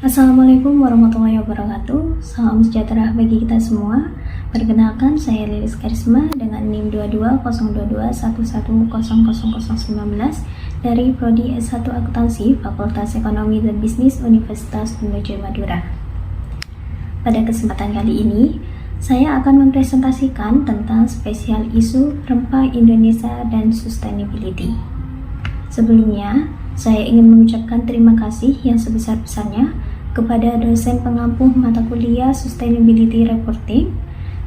Assalamualaikum warahmatullahi wabarakatuh. Salam sejahtera bagi kita semua. Perkenalkan, saya Lilis Karisma dengan NIM 220211100019 dari Prodi S1 Akuntansi Fakultas Ekonomi dan Bisnis Universitas Unmuja Madura. Pada kesempatan kali ini, saya akan mempresentasikan tentang spesial isu rempah Indonesia dan sustainability. Sebelumnya, saya ingin mengucapkan terima kasih yang sebesar-besarnya kepada dosen pengampu mata kuliah Sustainability Reporting,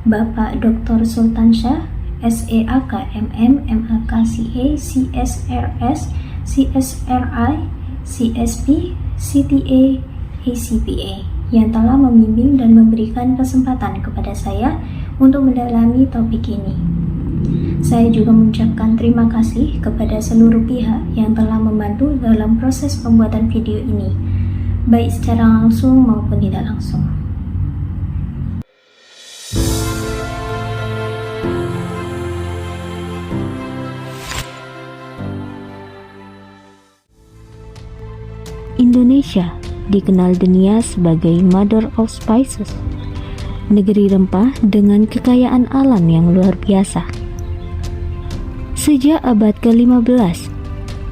Bapak Dr. Sultan Syah, SEAK MM, MAK CA, CSRS, CSRI, CSP, CTA, ACPA yang telah membimbing dan memberikan kesempatan kepada saya untuk mendalami topik ini. Saya juga mengucapkan terima kasih kepada seluruh pihak yang telah membantu dalam proses pembuatan video ini, baik secara langsung maupun tidak langsung. Indonesia dikenal dunia sebagai Mother of Spices, negeri rempah dengan kekayaan alam yang luar biasa. Sejak abad ke-15,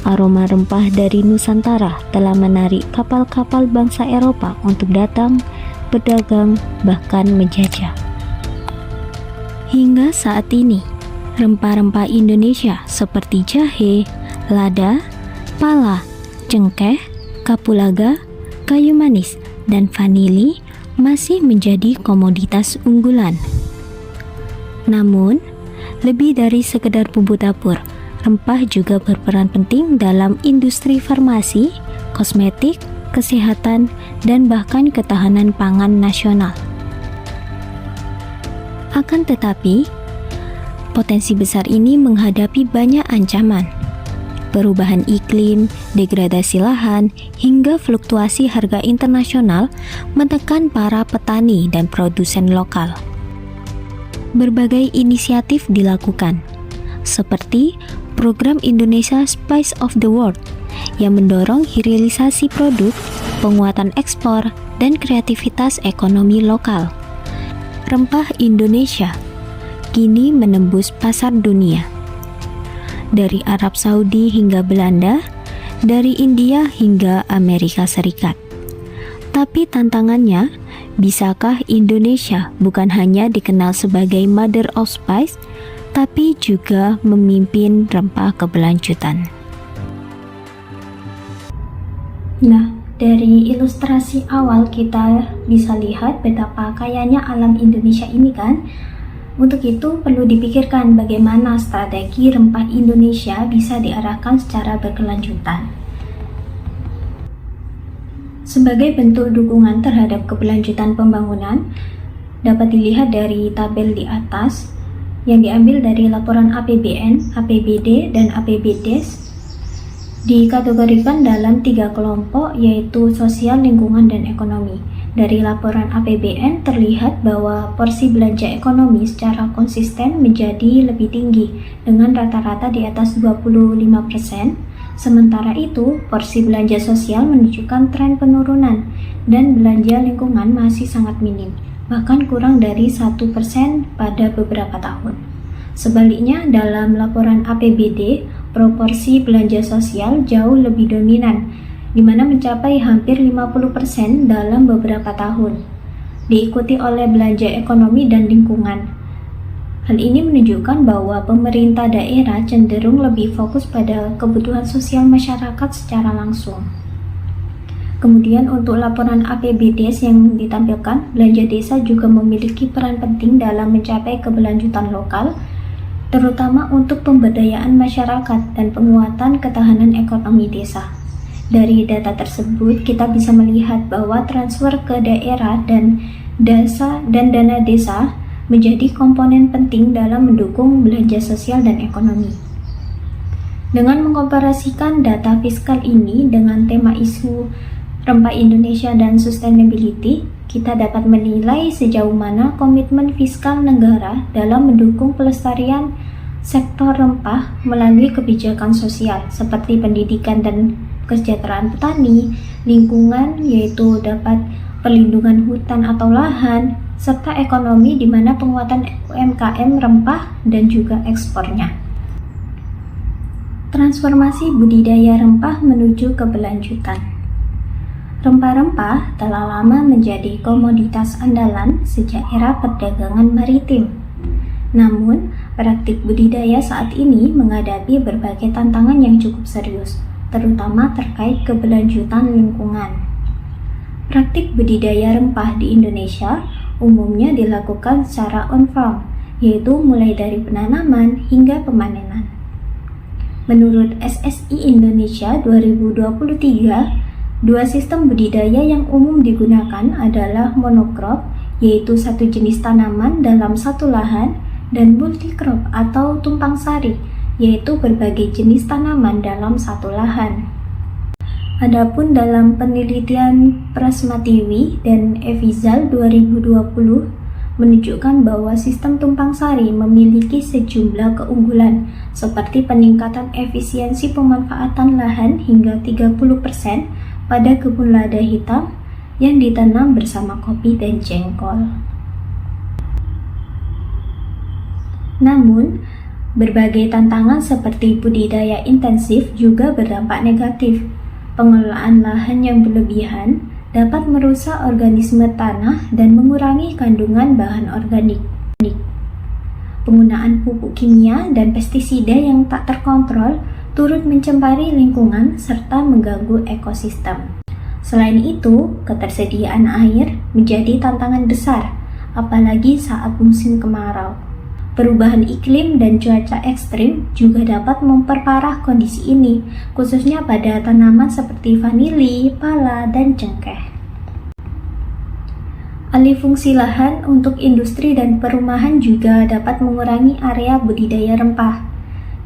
aroma rempah dari Nusantara telah menarik kapal-kapal bangsa Eropa untuk datang, berdagang, bahkan menjajah. Hingga saat ini, rempah-rempah Indonesia seperti jahe, lada, pala, cengkeh, kapulaga, kayu manis, dan vanili masih menjadi komoditas unggulan. Namun, lebih dari sekedar bumbu dapur, rempah juga berperan penting dalam industri farmasi, kosmetik, kesehatan, dan bahkan ketahanan pangan nasional. Akan tetapi, potensi besar ini menghadapi banyak ancaman. Perubahan iklim, degradasi lahan, hingga fluktuasi harga internasional menekan para petani dan produsen lokal. Berbagai inisiatif dilakukan, seperti program Indonesia Spice of the World yang mendorong hilirisasi produk, penguatan ekspor, dan kreativitas ekonomi lokal. Rempah Indonesia kini menembus pasar dunia. Dari Arab Saudi hingga Belanda, dari India hingga Amerika Serikat. Tapi tantangannya, bisakah Indonesia bukan hanya dikenal sebagai Mother of Spice, tapi juga memimpin rempah keberlanjutan? Nah, dari ilustrasi awal kita bisa lihat betapa kayanya alam Indonesia ini kan. Untuk itu perlu dipikirkan bagaimana strategi rempah Indonesia bisa diarahkan secara berkelanjutan. Sebagai bentuk dukungan terhadap keberlanjutan pembangunan, dapat dilihat dari tabel di atas yang diambil dari laporan APBN, APBD, dan APBDes, dikategorikan dalam 3 kelompok, yaitu sosial, lingkungan, dan ekonomi. Dari laporan APBN terlihat bahwa porsi belanja ekonomi secara konsisten menjadi lebih tinggi dengan rata-rata di atas 25%. Sementara itu, porsi belanja sosial menunjukkan tren penurunan dan belanja lingkungan masih sangat minim, bahkan kurang dari 1% pada beberapa tahun. Sebaliknya, dalam laporan APBD, proporsi belanja sosial jauh lebih dominan, di mana mencapai hampir 50% dalam beberapa tahun, diikuti oleh belanja ekonomi dan lingkungan. Hal ini menunjukkan bahwa pemerintah daerah cenderung lebih fokus pada kebutuhan sosial masyarakat secara langsung. Kemudian untuk laporan APBDes yang ditampilkan, belanja desa juga memiliki peran penting dalam mencapai keberlanjutan lokal, terutama untuk pemberdayaan masyarakat dan penguatan ketahanan ekonomi desa. Dari data tersebut, kita bisa melihat bahwa transfer ke daerah dan dana desa menjadi komponen penting dalam mendukung belanja sosial dan ekonomi. Dengan mengkomparasikan data fiskal ini dengan tema isu rempah Indonesia dan sustainability, kita dapat menilai sejauh mana komitmen fiskal negara dalam mendukung pelestarian sektor rempah melalui kebijakan sosial seperti pendidikan dan kesejahteraan petani, lingkungan yaitu dapat perlindungan hutan atau lahan, serta ekonomi di mana penguatan UMKM rempah dan juga ekspornya. Transformasi budidaya rempah menuju keberlanjutan. Rempah-rempah telah lama menjadi komoditas andalan sejak era perdagangan maritim. Namun, praktik budidaya saat ini menghadapi berbagai tantangan yang cukup serius, terutama terkait keberlanjutan lingkungan. Praktik budidaya rempah di Indonesia umumnya dilakukan secara on-farm, yaitu mulai dari penanaman hingga pemanenan. Menurut SSI Indonesia 2023, dua sistem budidaya yang umum digunakan adalah monokrap, yaitu satu jenis tanaman dalam satu lahan, dan multikrop atau tumpang sari, yaitu berbagai jenis tanaman dalam satu lahan. Adapun dalam penelitian Prasmatiwi dan Evizal 2020 menunjukkan bahwa sistem tumpang sari memiliki sejumlah keunggulan seperti peningkatan efisiensi pemanfaatan lahan hingga 30% pada kebun lada hitam yang ditanam bersama kopi dan jengkol. Namun, berbagai tantangan seperti budidaya intensif juga berdampak negatif. Pengelolaan lahan yang berlebihan dapat merusak organisme tanah dan mengurangi kandungan bahan organik. Penggunaan pupuk kimia dan pestisida yang tak terkontrol turut mencemari lingkungan serta mengganggu ekosistem. Selain itu, ketersediaan air menjadi tantangan besar, apalagi saat musim kemarau. Perubahan iklim dan cuaca ekstrim juga dapat memperparah kondisi ini, khususnya pada tanaman seperti vanili, pala, dan cengkeh. Alih fungsi lahan untuk industri dan perumahan juga dapat mengurangi area budidaya rempah,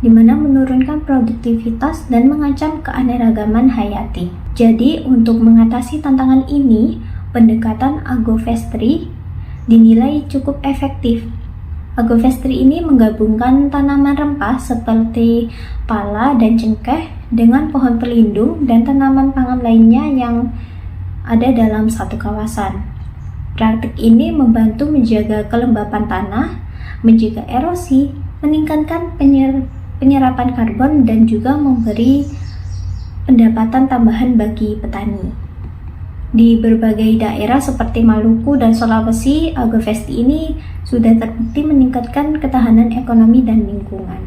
di mana menurunkan produktivitas dan mengancam keanekaragaman hayati. Jadi, untuk mengatasi tantangan ini, pendekatan agroforestry dinilai cukup efektif. Agroforestry ini menggabungkan tanaman rempah seperti pala dan cengkeh dengan pohon pelindung dan tanaman pangan lainnya yang ada dalam satu kawasan. Praktik ini membantu menjaga kelembapan tanah, mencegah erosi, meningkatkan penyerapan karbon, dan juga memberi pendapatan tambahan bagi petani. Di berbagai daerah seperti Maluku dan Sulawesi, agroforestry ini sudah terbukti meningkatkan ketahanan ekonomi dan lingkungan.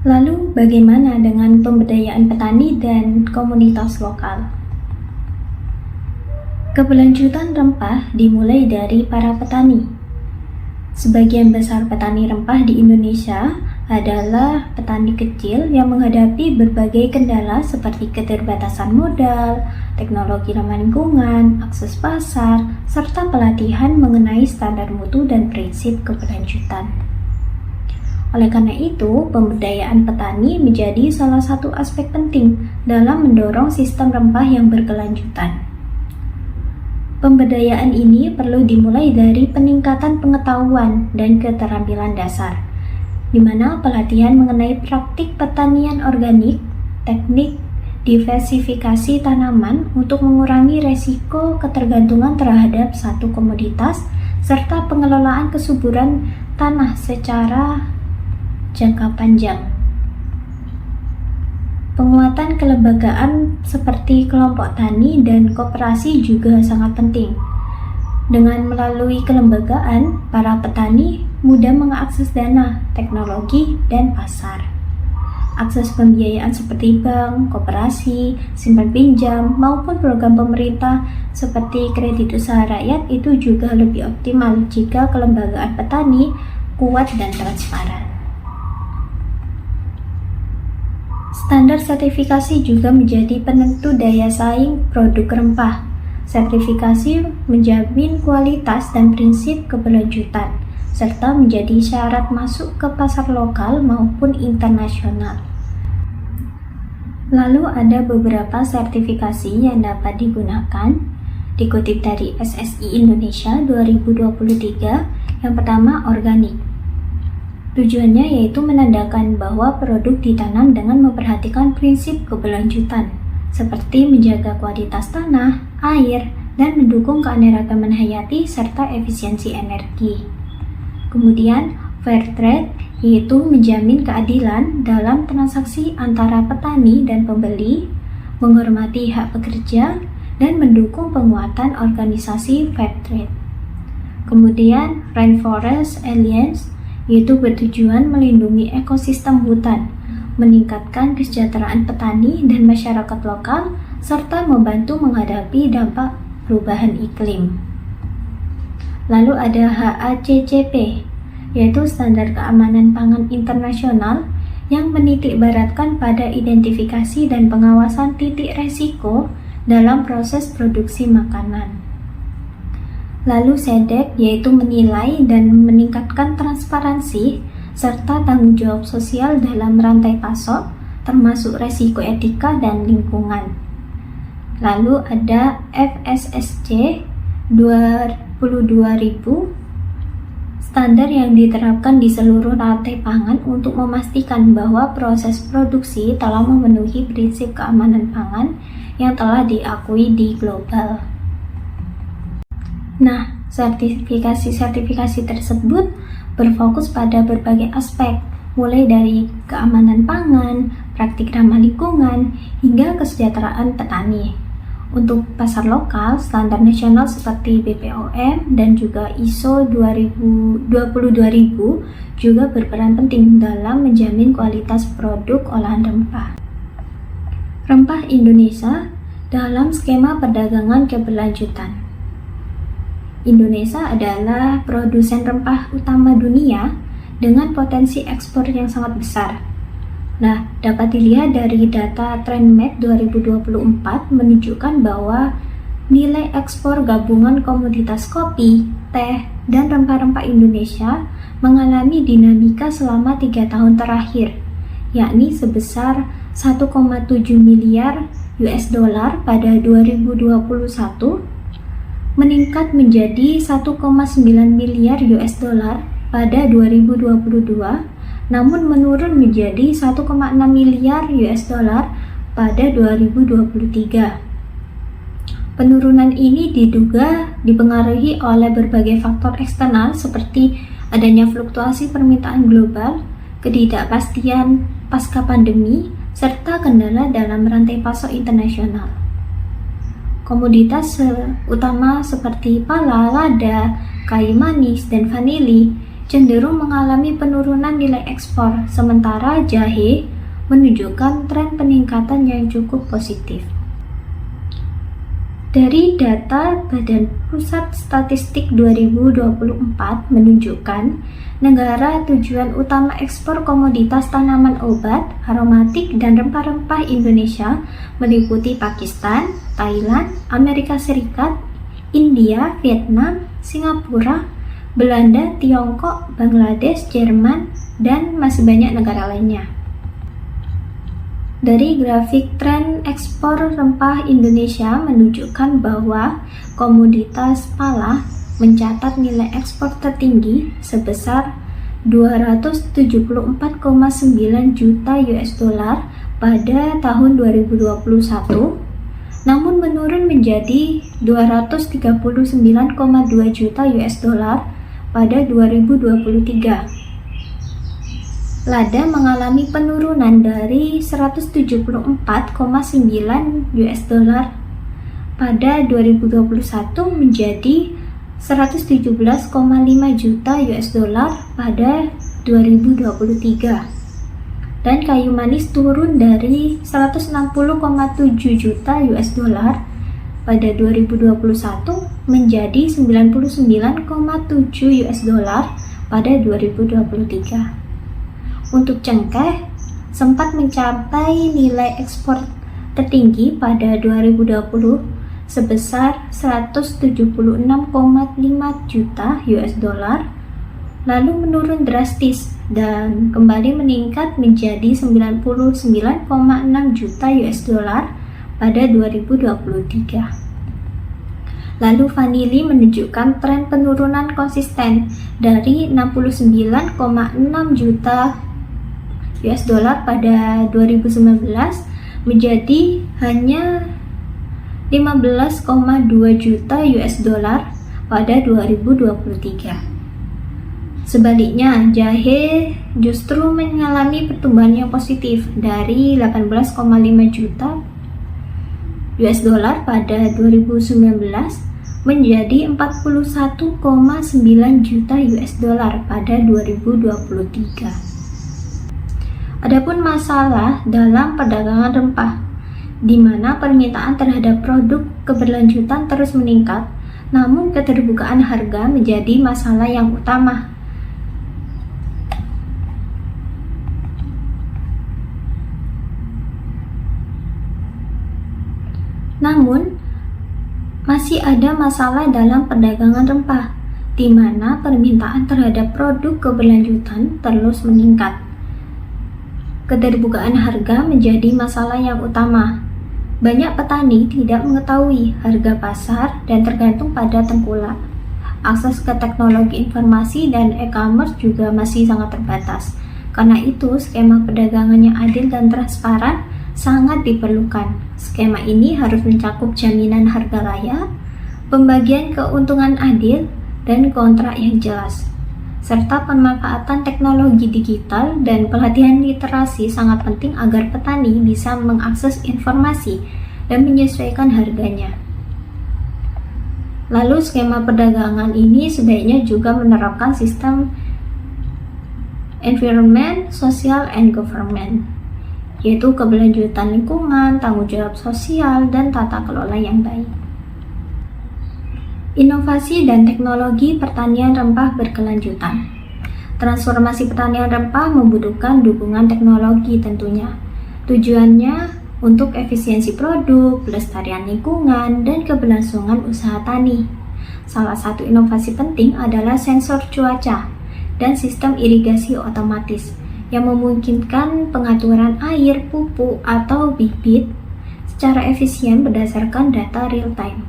Lalu, bagaimana dengan pemberdayaan petani dan komunitas lokal? Keberlanjutan rempah dimulai dari para petani. Sebagian besar petani rempah di Indonesia adalah petani kecil yang menghadapi berbagai kendala seperti keterbatasan modal, teknologi ramah lingkungan, akses pasar, serta pelatihan mengenai standar mutu dan prinsip keberlanjutan. Oleh karena itu, pemberdayaan petani menjadi salah satu aspek penting dalam mendorong sistem rempah yang berkelanjutan. Pemberdayaan ini perlu dimulai dari peningkatan pengetahuan dan keterampilan dasar, di mana pelatihan mengenai praktik pertanian organik, teknik diversifikasi tanaman untuk mengurangi resiko ketergantungan terhadap satu komoditas, serta pengelolaan kesuburan tanah secara jangka panjang. Penguatan kelembagaan seperti kelompok tani dan koperasi juga sangat penting. Dengan melalui kelembagaan, para petani mudah mengakses dana, teknologi, dan pasar. Akses pembiayaan seperti bank, koperasi, simpan pinjam, maupun program pemerintah seperti kredit usaha rakyat itu juga lebih optimal jika kelembagaan petani kuat dan transparan. Standar sertifikasi juga menjadi penentu daya saing produk rempah. Sertifikasi menjamin kualitas dan prinsip keberlanjutan, serta menjadi syarat masuk ke pasar lokal maupun internasional. Lalu ada beberapa sertifikasi yang dapat digunakan, dikutip dari SSI Indonesia 2023. Yang pertama, organik. Tujuannya yaitu menandakan bahwa produk ditanam dengan memperhatikan prinsip keberlanjutan, seperti menjaga kualitas tanah, air, dan mendukung keanekaragaman hayati serta efisiensi energi. Kemudian, fair trade yaitu menjamin keadilan dalam transaksi antara petani dan pembeli, menghormati hak pekerja, dan mendukung penguatan organisasi fair trade. Kemudian, Rainforest Alliance yaitu bertujuan melindungi ekosistem hutan, meningkatkan kesejahteraan petani dan masyarakat lokal, serta membantu menghadapi dampak perubahan iklim. Lalu ada HACCP, yaitu Standar Keamanan Pangan Internasional yang menitikberatkan pada identifikasi dan pengawasan titik resiko dalam proses produksi makanan. Lalu SEDEC yaitu menilai dan meningkatkan transparansi serta tanggung jawab sosial dalam rantai pasok, termasuk resiko etika dan lingkungan. Lalu ada FSSC 22.000, standar yang diterapkan di seluruh rantai pangan untuk memastikan bahwa proses produksi telah memenuhi prinsip keamanan pangan yang telah diakui di global. Nah, sertifikasi tersebut berfokus pada berbagai aspek, mulai dari keamanan pangan, praktik ramah lingkungan, hingga kesejahteraan petani. Untuk pasar lokal, standar nasional seperti BPOM dan juga ISO 22000 juga berperan penting dalam menjamin kualitas produk olahan rempah. Rempah Indonesia dalam skema perdagangan keberlanjutan. Indonesia adalah produsen rempah utama dunia dengan potensi ekspor yang sangat besar. Nah, dapat dilihat dari data Trendmap 2024 menunjukkan bahwa nilai ekspor gabungan komoditas kopi, teh, dan rempah-rempah Indonesia mengalami dinamika selama 3 tahun terakhir, yakni sebesar 1,7 miliar US dollar pada 2021, meningkat menjadi 1,9 miliar US dollar pada 2022, namun menurun menjadi 1,6 miliar US dollar pada 2023. Penurunan ini diduga dipengaruhi oleh berbagai faktor eksternal seperti adanya fluktuasi permintaan global, ketidakpastian pasca pandemi, serta kendala dalam rantai pasok internasional. Komoditas utama seperti pala, lada, kayu manis, dan vanili cenderung mengalami penurunan nilai ekspor, sementara jahe menunjukkan tren peningkatan yang cukup positif. Dari data Badan Pusat Statistik 2024 menunjukkan negara tujuan utama ekspor komoditas tanaman obat, aromatik, dan rempah-rempah Indonesia meliputi Pakistan, Thailand, Amerika Serikat, India, Vietnam, Singapura, Belanda, Tiongkok, Bangladesh, Jerman, dan masih banyak negara lainnya. Dari grafik tren ekspor rempah Indonesia menunjukkan bahwa komoditas pala mencatat nilai ekspor tertinggi sebesar 274,9 juta US dollar pada tahun 2021, namun menurun menjadi 239,2 juta US dollar pada 2023. Lada mengalami penurunan dari 174,9 US dollar pada 2021 menjadi 117,5 juta US dollar pada 2023. Dan kayu manis turun dari 160,7 juta US dollar pada 2021 menjadi 99,7 US dollar pada 2023. Untuk cengkeh sempat mencapai nilai ekspor tertinggi pada 2020 sebesar 176,5 juta US dollar, lalu menurun drastis dan kembali meningkat menjadi 99,6 juta US dollar pada 2023. Lalu vanili menunjukkan tren penurunan konsisten dari 69,6 juta US dollar pada 2019 menjadi hanya 15,2 juta US dollar pada 2023. Sebaliknya, jahe justru mengalami pertumbuhan yang positif dari 18,5 juta US dollar pada 2019 menjadi 41,9 juta US dollar pada 2023. Adapun masalah dalam perdagangan rempah, di mana permintaan terhadap produk keberlanjutan terus meningkat, namun keterbukaan harga menjadi masalah yang utama. Namun, masih ada masalah dalam perdagangan rempah, di mana permintaan terhadap produk keberlanjutan terus meningkat. Keterbukaan harga menjadi masalah yang utama. Banyak petani tidak mengetahui harga pasar dan tergantung pada tengkulak. Akses ke teknologi informasi dan e-commerce juga masih sangat terbatas. Karena itu, skema perdagangan yang adil dan transparan sangat diperlukan. Skema ini harus mencakup jaminan harga layak, pembagian keuntungan adil, dan kontrak yang jelas, serta pemanfaatan teknologi digital dan pelatihan literasi sangat penting agar petani bisa mengakses informasi dan menyesuaikan harganya. Lalu skema perdagangan ini sebaiknya juga menerapkan sistem environment, social, and government, yaitu keberlanjutan lingkungan, tanggung jawab sosial, dan tata kelola yang baik. Inovasi dan teknologi pertanian rempah berkelanjutan. Transformasi pertanian rempah membutuhkan dukungan teknologi tentunya. Tujuannya untuk efisiensi produk, pelestarian lingkungan, dan keberlangsungan usaha tani. Salah satu inovasi penting adalah sensor cuaca dan sistem irigasi otomatis yang memungkinkan pengaturan air, pupuk, atau bibit secara efisien berdasarkan data real-time.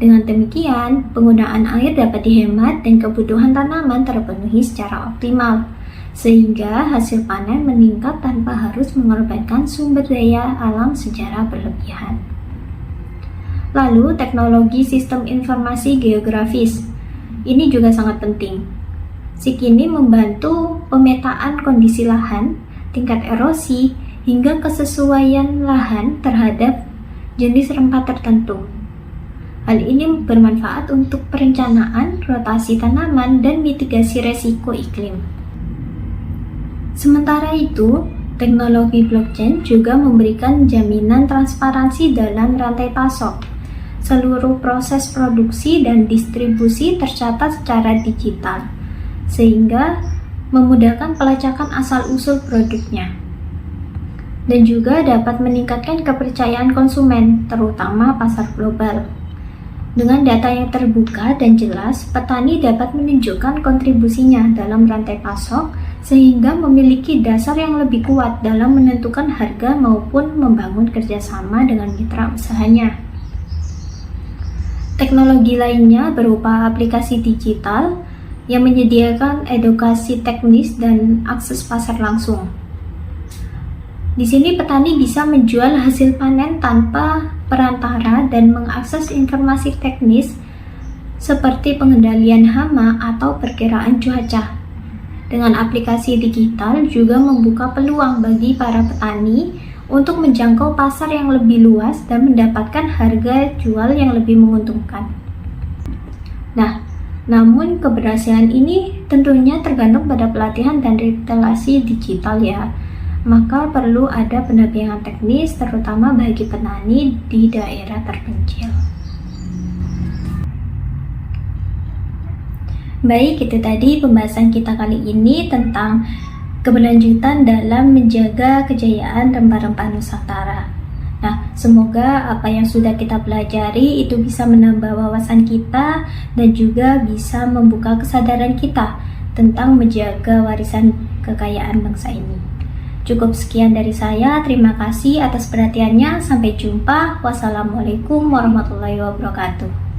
Dengan demikian, penggunaan air dapat dihemat dan kebutuhan tanaman terpenuhi secara optimal, sehingga hasil panen meningkat tanpa harus mengorbankan sumber daya alam secara berlebihan. Lalu, teknologi sistem informasi geografis. Ini juga sangat penting. SIG ini membantu pemetaan kondisi lahan, tingkat erosi, hingga kesesuaian lahan terhadap jenis rempah tertentu. Hal ini bermanfaat untuk perencanaan, rotasi tanaman, dan mitigasi resiko iklim. Sementara itu, teknologi blockchain juga memberikan jaminan transparansi dalam rantai pasok. Seluruh proses produksi dan distribusi tercatat secara digital, sehingga memudahkan pelacakan asal-usul produknya, dan juga dapat meningkatkan kepercayaan konsumen, terutama pasar global. Dengan data yang terbuka dan jelas, petani dapat menunjukkan kontribusinya dalam rantai pasok, sehingga memiliki dasar yang lebih kuat dalam menentukan harga maupun membangun kerjasama dengan mitra usahanya. Teknologi lainnya berupa aplikasi digital yang menyediakan edukasi teknis dan akses pasar langsung. Di sini petani bisa menjual hasil panen tanpa perantara dan mengakses informasi teknis seperti pengendalian hama atau perkiraan cuaca. Dengan aplikasi digital juga membuka peluang bagi para petani untuk menjangkau pasar yang lebih luas dan mendapatkan harga jual yang lebih menguntungkan. Namun keberhasilan ini tentunya tergantung pada pelatihan dan literasi digital ya. Maka perlu ada pendampingan teknis terutama bagi petani di daerah terpencil. Baik, itu tadi pembahasan kita kali ini tentang keberlanjutan dalam menjaga kejayaan rempah-rempah Nusantara. Nah, semoga apa yang sudah kita pelajari itu bisa menambah wawasan kita dan juga bisa membuka kesadaran kita tentang menjaga warisan kekayaan bangsa ini. Cukup sekian dari saya, terima kasih atas perhatiannya, sampai jumpa. Wassalamualaikum warahmatullahi wabarakatuh.